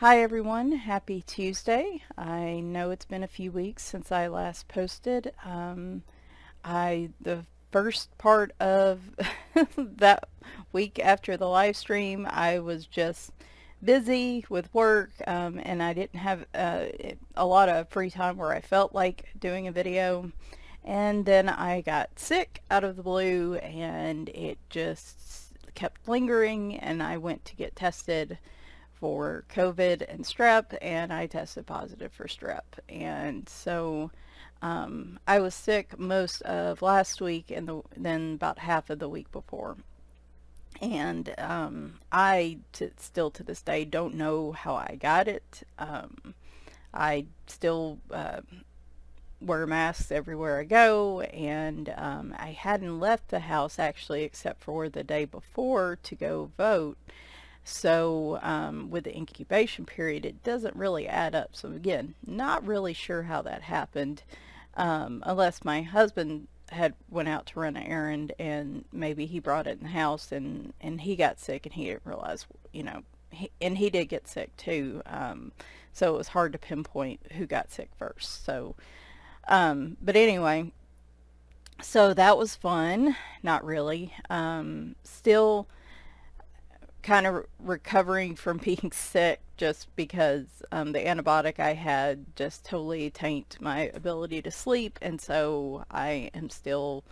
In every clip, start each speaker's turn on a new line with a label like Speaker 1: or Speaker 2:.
Speaker 1: Hi everyone, happy Tuesday. I know it's been a few weeks since I last posted. The first part of that week after the live stream, I was just busy with work, and I didn't have a lot of free time where I felt like doing a video. And then I got sick out of the blue, and it just kept lingering, and I went to get tested for COVID and strep, and I tested positive for strep. And so I was sick most of last week and then about half of the week before. And still to this day don't know how I got it. I still wear masks everywhere I go, and I hadn't left the house actually except for the day before to go vote. So with the incubation period, it doesn't really add up. So again, not really sure how that happened, unless my husband had went out to run an errand and maybe he brought it in the house and he got sick and he didn't realize, and he did get sick too. So it was hard to pinpoint who got sick first. So, but anyway, so that was fun. Not really. Still kind of recovering from being sick just because the antibiotic I had just totally tanked my ability to sleep, and so I am still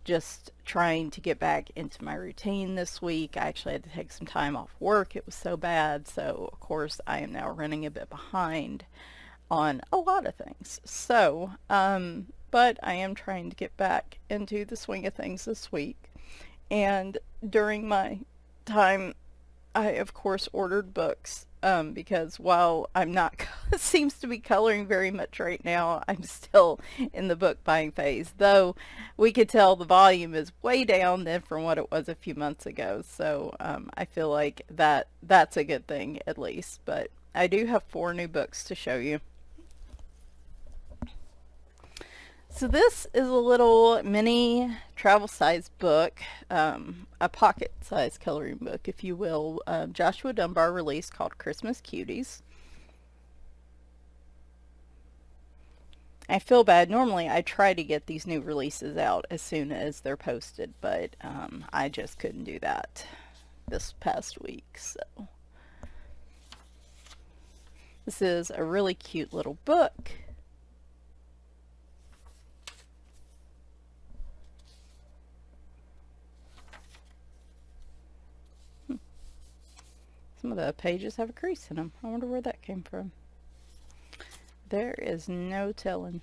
Speaker 1: just trying to get back into my routine this week. I actually had to take some time off work. It was so bad, so of course I am now running a bit behind on a lot of things. So, but I am trying to get back into the swing of things this week. And during my time, I of course ordered books, because while I'm not seems to be coloring very much right now, I'm still in the book buying phase, though we could tell the volume is way down than from what it was a few months ago. So I feel like that's a good thing at least. But I do have 4 new books to show you. So this is a little mini travel size book, a pocket size coloring book, if you will. Joshua Dunbar release called Christmas Cuties. I feel bad. Normally I try to get these new releases out as soon as they're posted, but I just couldn't do that this past week. So this is a really cute little book. Some of the pages have a crease in them. I wonder where that came from. There is no telling.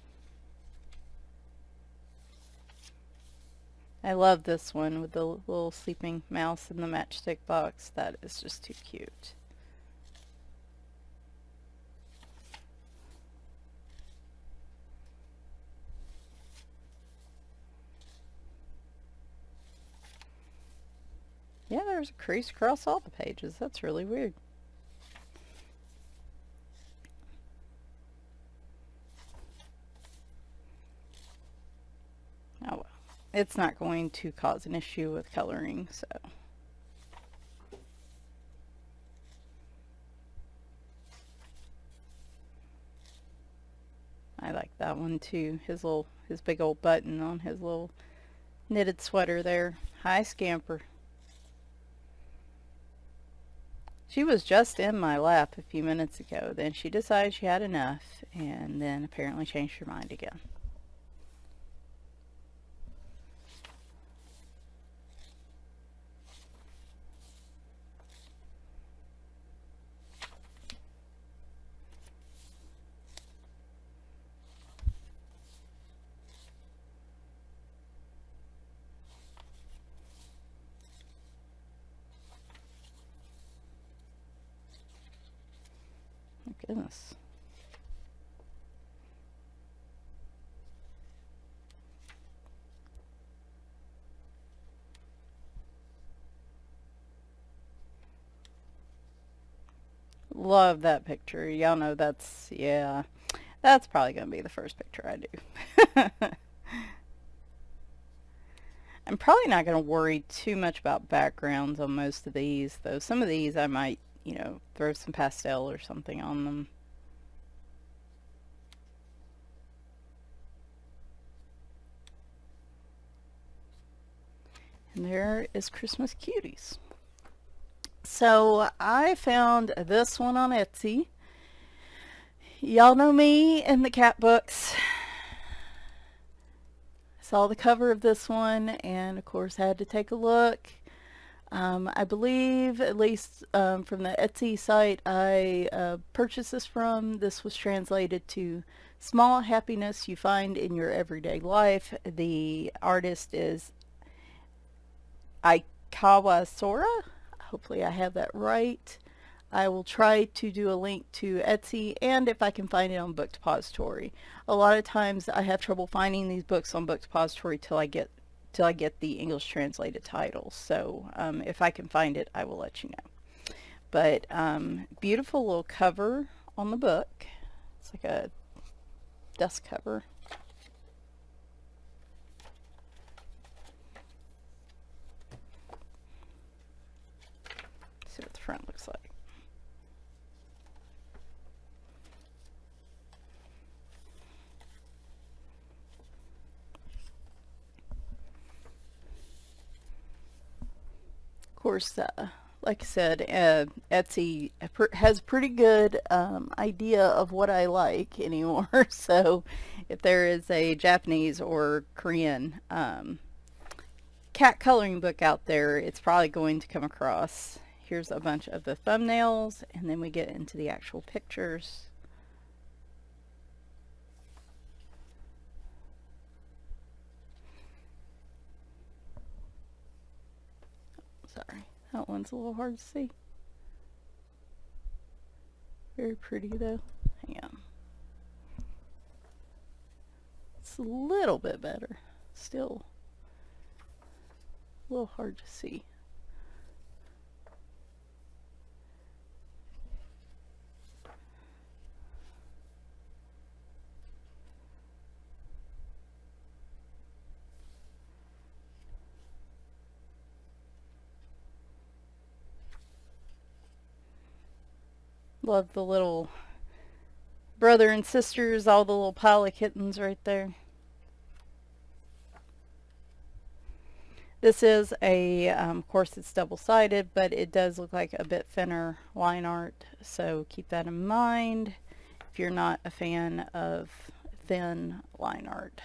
Speaker 1: I love this one with the little sleeping mouse in the matchstick box. That is just too cute. Yeah, there's a crease across all the pages. That's really weird. Oh well. It's not going to cause an issue with coloring, so. I like that one too. His big old button on his little knitted sweater there. Hi, Scamper. She was just in my lap a few minutes ago. Then she decided she had enough, and then apparently changed her mind again. Oh, goodness. Love that picture. Y'all know that's, yeah, that's probably going to be the first picture I do. I'm probably not going to worry too much about backgrounds on most of these, though some of these I might, you know, throw some pastel or something on them. And there is Christmas Cuties. So I found this one on Etsy. Y'all know me and the cat books. Saw the cover of this one and of course had to take a look. I believe, at least from the Etsy site I purchased this from, this was translated to Small Happiness You Find in Your Everyday Life. The artist is Aikawa Sora. Hopefully I have that right. I will try to do a link to Etsy, and if I can find it on Book Depository. A lot of times I have trouble finding these books on Book Depository till I get the English translated titles. So if I can find it, I will let you know. But beautiful little cover on the book. It's like a dust cover. Let's see what the front looks like. Of course, like I said, Etsy has a pretty good idea of what I like anymore. So if there is a Japanese or Korean cat coloring book out there, it's probably going to come across. Here's a bunch of the thumbnails, and then we get into the actual pictures. Sorry, that one's a little hard to see. Very pretty though. Hang on. It's a little bit better. Still a little hard to see. Love the little brother and sisters, all the little pile of kittens right there. This is of course it's double-sided, but it does look like a bit thinner line art, so keep that in mind if you're not a fan of thin line art.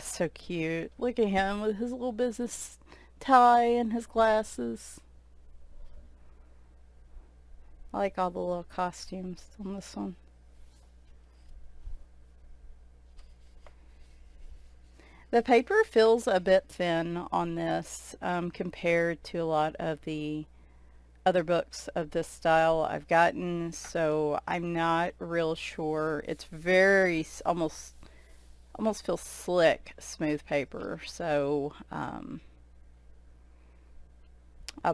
Speaker 1: So cute. Look at him with his little business tie and his glasses. I like all the little costumes on this one. The paper feels a bit thin on this compared to a lot of the other books of this style I've gotten, so I'm not real sure. It's very almost feels slick, smooth paper, so I'll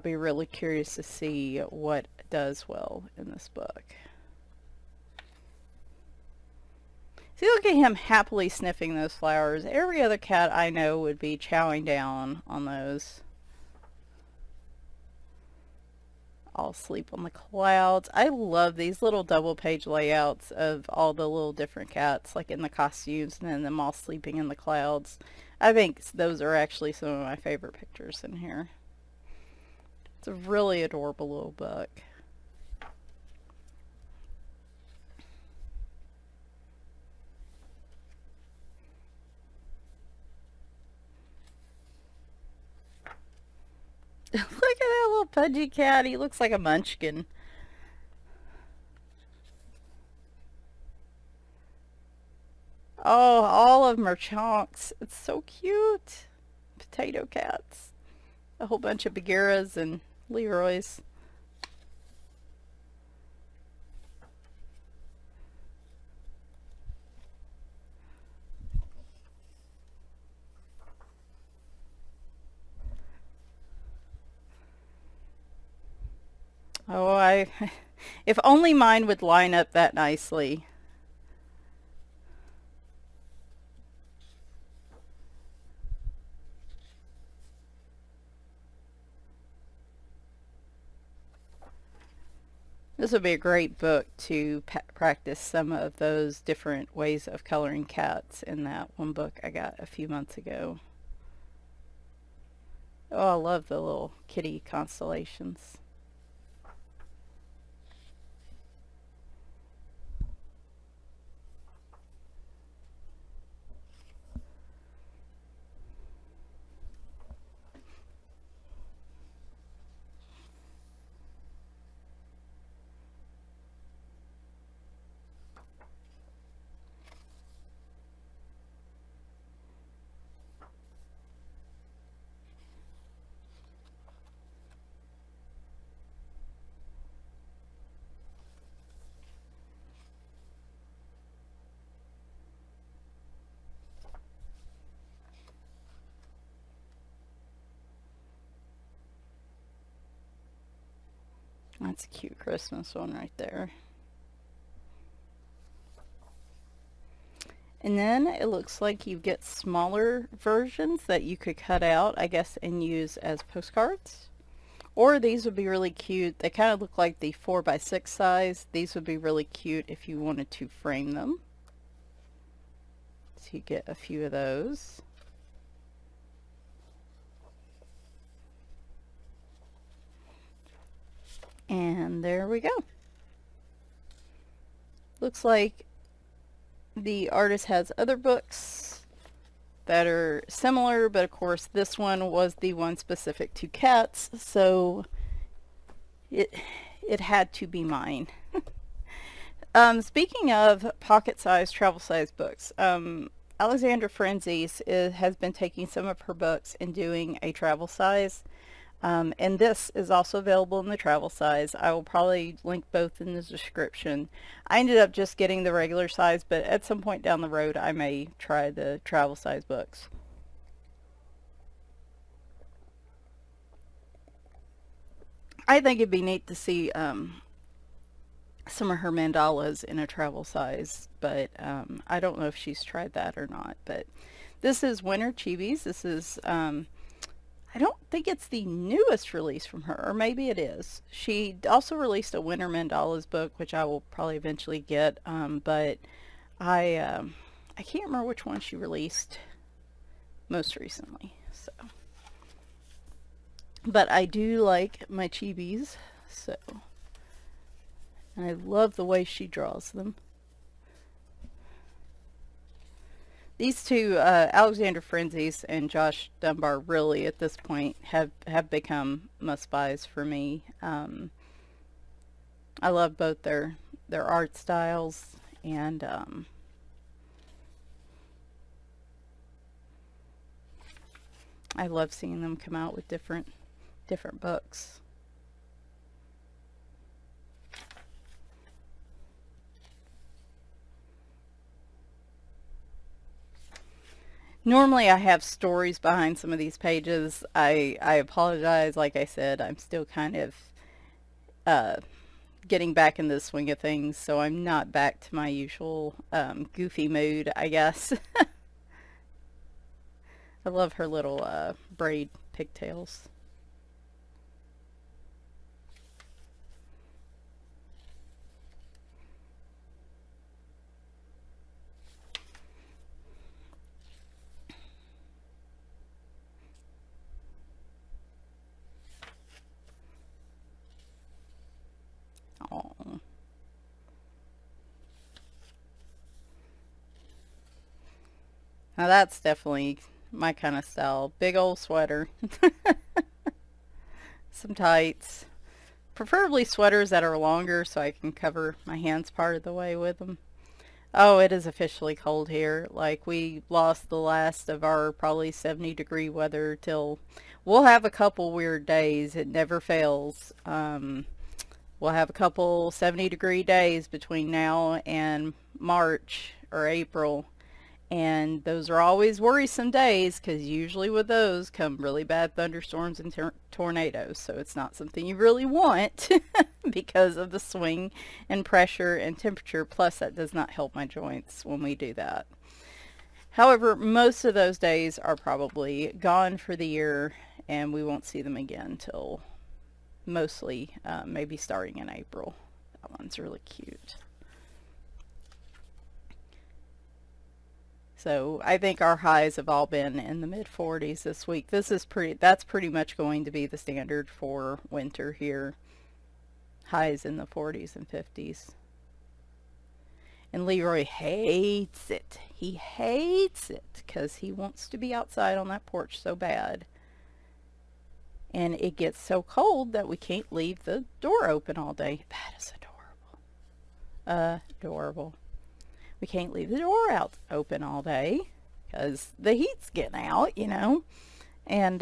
Speaker 1: be really curious to see what does well in this book. See, look at him happily sniffing those flowers. Every other cat I know would be chowing down on those. All asleep on the clouds. I love these little double page layouts of all the little different cats, like in the costumes, and then them all sleeping in the clouds. I think those are actually some of my favorite pictures in here. It's a really adorable little book. Look at that little pudgy cat. He looks like a munchkin. Oh, all of them are chonks. It's so cute. Potato cats. A whole bunch of Bagheeras and Leroys. Oh, if only mine would line up that nicely. This would be a great book to practice some of those different ways of coloring cats in that one book I got a few months ago. Oh, I love the little kitty constellations. That's a cute Christmas one right there. And then it looks like you get smaller versions that you could cut out, I guess, and use as postcards. Or these would be really cute. They kind of look like the 4x6 size. These would be really cute if you wanted to frame them. So you get a few of those. And there we go. Looks like the artist has other books that are similar, but of course this one was the one specific to cats, so it had to be mine. Speaking of pocket-sized, travel-sized books, Alexandra Franzese has been taking some of her books and doing a travel size. And this is also available in the travel size. I will probably link both in the description. I ended up just getting the regular size, but at some point down the road I may try the travel size books. I think it'd be neat to see some of her mandalas in a travel size, but I don't know if she's tried that or not. But this is Winter Chibis. This is I don't think it's the newest release from her, or maybe it is. She also released a Winter Mandalas book, which I will probably eventually get, but I can't remember which one she released most recently. So, but I do like my chibis, so, and I love the way she draws them. These two, Alexander Franzese and Josh Dunbar, really at this point have become must-buys for me. I love both their art styles, and I love seeing them come out with different books. Normally I have stories behind some of these pages. I apologize. Like I said, I'm still kind of uh, getting back in the swing of things, so I'm not back to my usual goofy mood, I guess. I love her little braid pigtails. Oh, now that's definitely my kind of style. Big old sweater, some tights. Preferably sweaters that are longer so I can cover my hands part of the way with them. Oh, it is officially cold here. Like, we lost the last of our probably 70-degree weather till we'll have a couple weird days. It never fails. We'll have a couple 70-degree days between now and March or April. And those are always worrisome days because usually with those come really bad thunderstorms and tornadoes. So it's not something you really want because of the swing and pressure and temperature. Plus, that does not help my joints when we do that. However, most of those days are probably gone for the year, and we won't see them again till mostly maybe starting in April. That one's really cute. So I think our highs have all been in the mid 40s this week. That's pretty much going to be the standard for winter here. Highs in the 40s and 50s. And Leroy hates it. He hates it because he wants to be outside on that porch so bad. And it gets so cold that we can't leave the door open all day. That is adorable. Adorable. We can't leave the door out open all day because the heat's getting out, you know. And,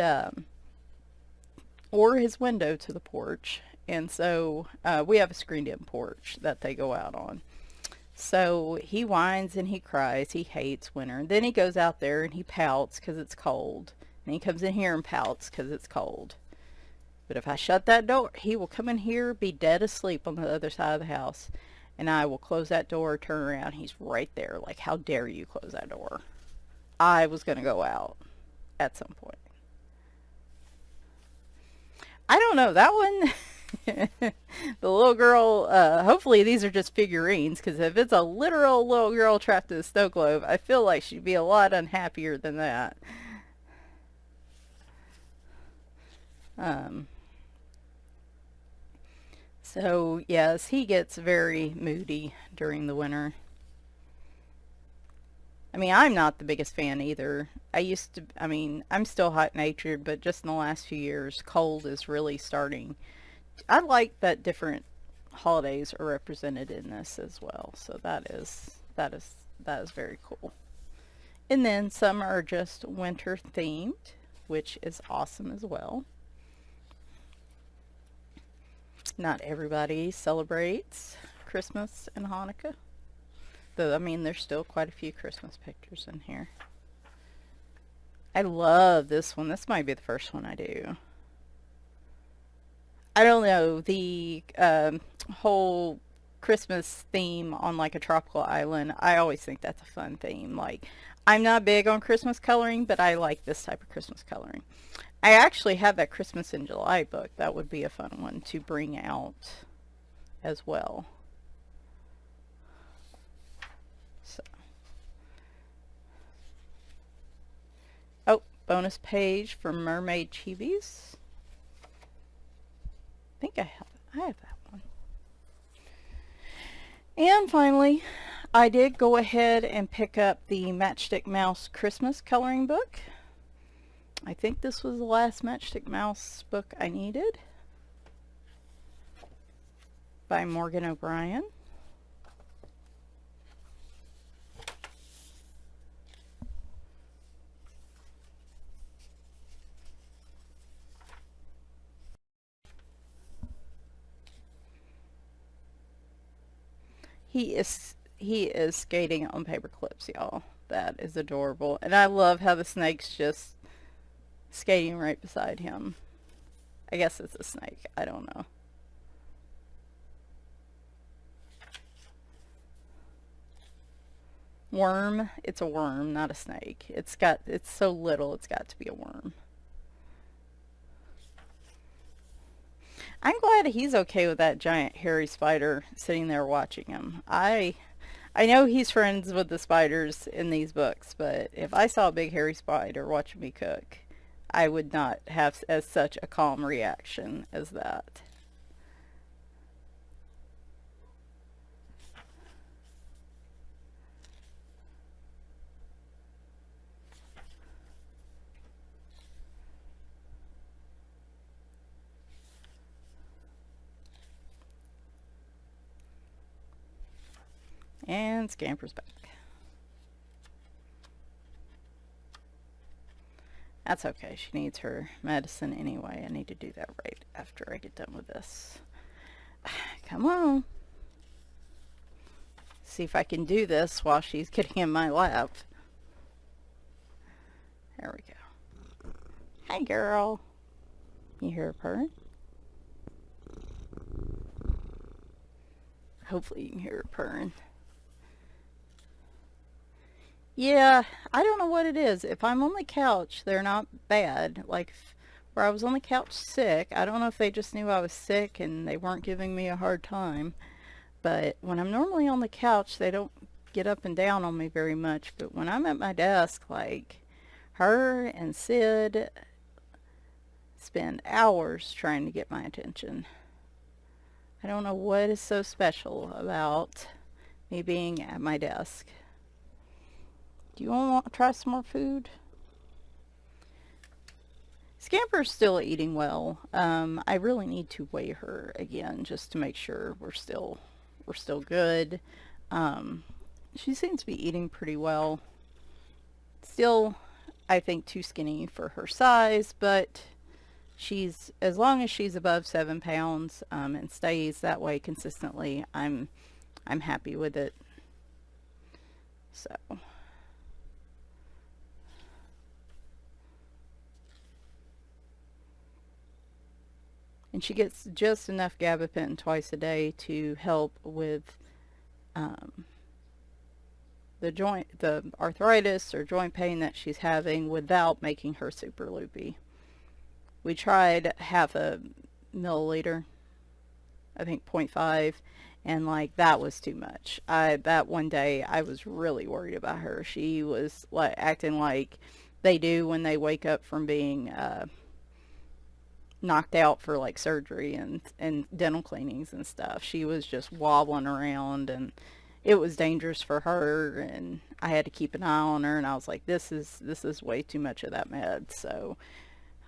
Speaker 1: or his window to the porch. And so we have a screened-in porch that they go out on. So he whines and he cries. He hates winter. And then he goes out there and he pouts because it's cold. And he comes in here and pouts because it's cold. But if I shut that door, he will come in here, be dead asleep on the other side of the house. And I will close that door, turn around. He's right there. Like, how dare you close that door? I was going to go out at some point. I don't know. That one... the little girl, hopefully these are just figurines, because if it's a literal little girl trapped in a snow globe, I feel like she'd be a lot unhappier than that. So yes, he gets very moody during the winter. I mean, I'm not the biggest fan either. I'm still hot-natured, but just in the last few years, cold is really starting. I like that different holidays are represented in this as well. So that is very cool. And then some are just winter themed, which is awesome as well. Not everybody celebrates Christmas and Hanukkah. Though, I mean, there's still quite a few Christmas pictures in here. I love this one. This might be the first one I do. I don't know, the whole Christmas theme on like a tropical island, I always think that's a fun theme. Like, I'm not big on Christmas coloring, but I like this type of Christmas coloring. I actually have that Christmas in July book. That would be a fun one to bring out as well. So. Oh, bonus page for Mermaid Chibis. I think I have that one. And finally, I did go ahead and pick up the Matchstick Mouse Christmas coloring book. I think this was the last Matchstick Mouse book I needed, by Morgan O'Brien. He is skating on paper clips, y'all. That is adorable. And I love how the snake's just skating right beside him. I guess it's a snake. I don't know. Worm. It's a worm, not a snake. It's so little, it's got to be a worm. I'm glad he's okay with that giant hairy spider sitting there watching him. I know he's friends with the spiders in these books, but if I saw a big hairy spider watching me cook, I would not have as such a calm reaction as that. And Scamper's back. That's okay. She needs her medicine anyway. I need to do that right after I get done with this. Come on. See if I can do this while she's getting in my lap. There we go. Hi, girl. You hear her purring? Hopefully you can hear her purring. Yeah, I don't know what it is. If I'm on the couch, they're not bad. Like, where I was on the couch sick, I don't know if they just knew I was sick and they weren't giving me a hard time. But when I'm normally on the couch, they don't get up and down on me very much. But when I'm at my desk, like, her and Sid spend hours trying to get my attention. I don't know what is so special about me being at my desk. Do you want to try some more food? Scamper's still eating well. I really need to weigh her again just to make sure we're still good. She seems to be eating pretty well. Still, I think too skinny for her size, but she's, as long as she's above 7 pounds and stays that way consistently, I'm happy with it. So. And she gets just enough gabapentin twice a day to help with the arthritis or joint pain that she's having without making her super loopy. We tried half a milliliter, I think 0.5, and like that was too much. That one day I was really worried about her. She was like acting like they do when they wake up from being knocked out for like surgery and dental cleanings and stuff. She was just wobbling around, and it was dangerous for her, and I had to keep an eye on her, and I was like, this is way too much of that med. So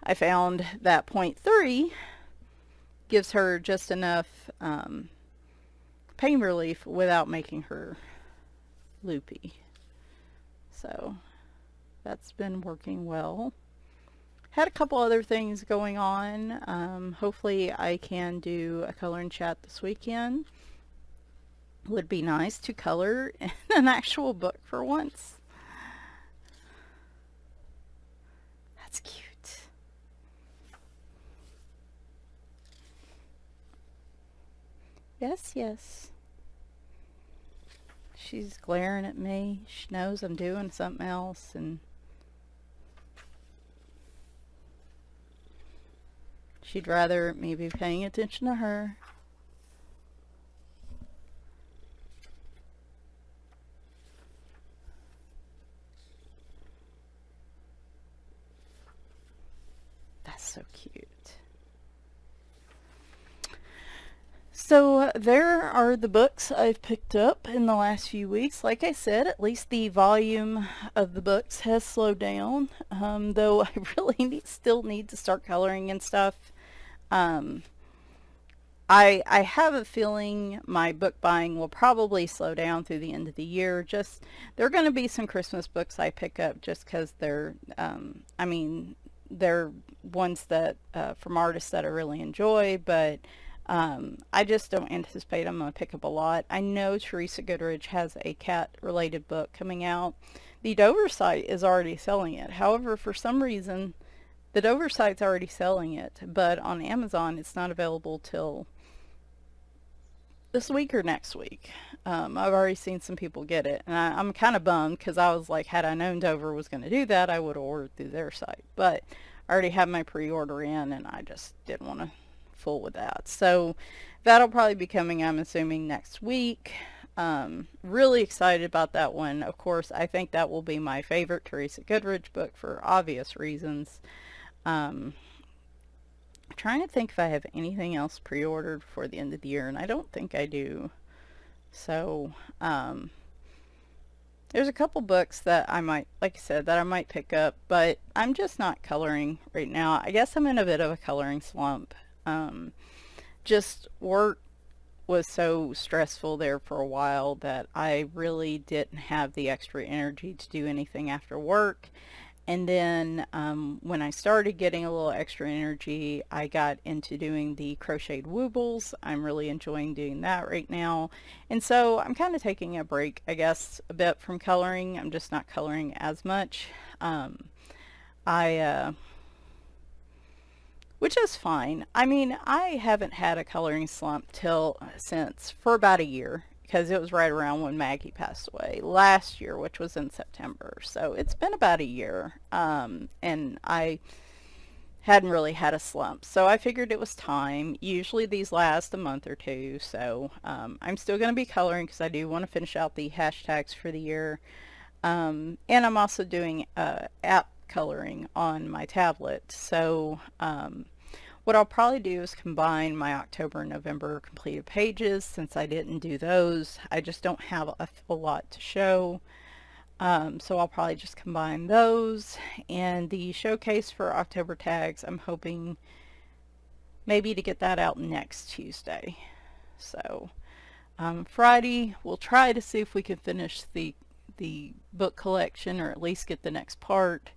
Speaker 1: I found that 0.3 gives her just enough pain relief without making her loopy. So that's been working well. Had a couple other things going on. Hopefully I can do a coloring chat this weekend. Would be nice to color in an actual book for once. That's cute. Yes, yes. She's glaring at me. She knows I'm doing something else, and she'd rather me be paying attention to her. That's so cute. So there are the books I've picked up in the last few weeks. Like I said, at least the volume of the books has slowed down, though I really still need to start coloring and stuff. I have a feeling my book buying will probably slow down through the end of the year. Just, there are going to be some Christmas books I pick up just because they're, they're ones that, from artists that I really enjoy, but I just don't anticipate I'm going to pick up a lot. I know Teresa Goodrich has a cat-related book coming out. The Dover site is already selling it. However, for some reason, the Dover site's already selling it, but on Amazon it's not available till this week or next week. I've already seen some people get it, and I'm kind of bummed because I was like, had I known Dover was going to do that, I would have ordered through their site. But I already have my pre-order in, and I just didn't want to fool with that. So that'll probably be coming, I'm assuming, next week. Really excited about that one. Of course, I think that will be my favorite Teresa Goodrich book for obvious reasons. Trying to think if I have anything else pre-ordered for the end of the year, and I don't think I do. So there's a couple books that I might, like I said, that I might pick up, but I'm just not coloring right now. I guess I'm in a bit of a coloring slump. Just work was so stressful there for a while that I really didn't have the extra energy to do anything after work. And then when I started getting a little extra energy, I got into doing the crocheted woobles. I'm really enjoying doing that right now. And so I'm kind of taking a break, I guess, a bit from coloring. I'm just not coloring as much. Which is fine. I mean, I haven't had a coloring slump since for about a year, because it was right around when Maggie passed away last year, which was in September. So it's been about a year. And I hadn't really had a slump. So I figured it was time. Usually these last a month or two. So I'm still going to be coloring because I do want to finish out the hashtags for the year. And I'm also doing app coloring on my tablet. So what I'll probably do is combine my October and November completed pages since I didn't do those. I just don't have a whole lot to show. So I'll probably just combine those. And the showcase for October tags, I'm hoping maybe to get that out next Tuesday. So Friday, we'll try to see if we can finish the book collection, or at least get the next part.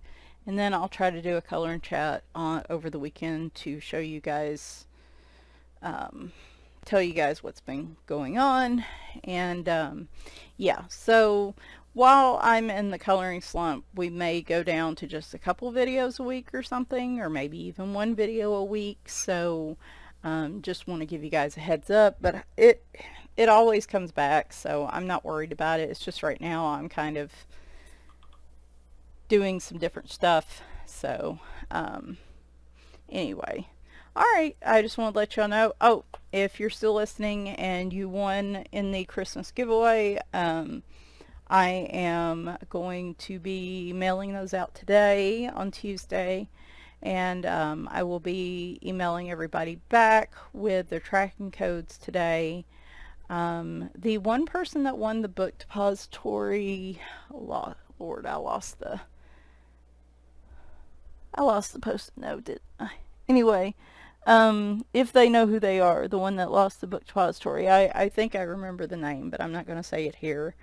Speaker 1: And then I'll try to do a color and chat over the weekend to show you guys, tell you guys what's been going on. And yeah, so while I'm in the coloring slump, we may go down to just a couple videos a week or something, or maybe even one video a week. So just want to give you guys a heads up, but it always comes back, so I'm not worried about it. It's just right now I'm kind of doing some different stuff. So anyway, all right, I just want to let y'all know. Oh, if you're still listening and you won in the Christmas giveaway, I am going to be mailing those out today on Tuesday, and I will be emailing everybody back with their tracking codes today. The one person that won the book depository, Lord, I lost the post-it note, didn't I? Anyway, if they know who they are, the one that lost the book depository, I think I remember the name, but I'm not going to say it here.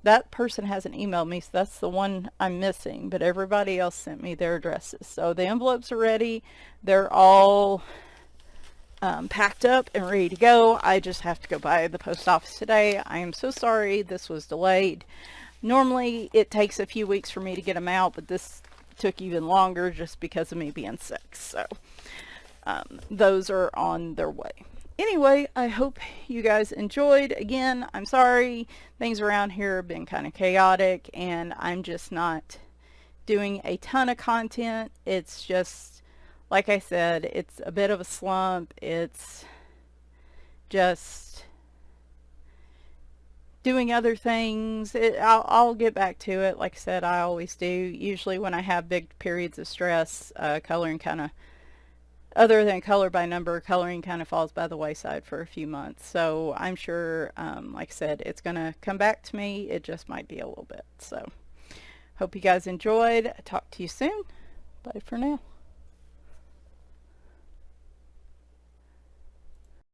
Speaker 1: That person hasn't emailed me, so that's the one I'm missing, but everybody else sent me their addresses. So the envelopes are ready. They're all packed up and ready to go. I just have to go by the post office today. I am so sorry this was delayed. Normally it takes a few weeks for me to get them out, but this took even longer just because of me being sick. So those are on their way. Anyway, I hope you guys enjoyed. Again, I'm sorry. Things around here have been kind of chaotic, and I'm just not doing a ton of content. It's just, like I said, it's a bit of a slump. It's just doing other things. I'll get back to it. Like I said, I always do. Usually when I have big periods of stress, coloring kind of, other than color by number, coloring kind of falls by the wayside for a few months. So I'm sure, like I said, it's going to come back to me. It just might be a little bit. So hope you guys enjoyed. Talk to you soon. Bye for now.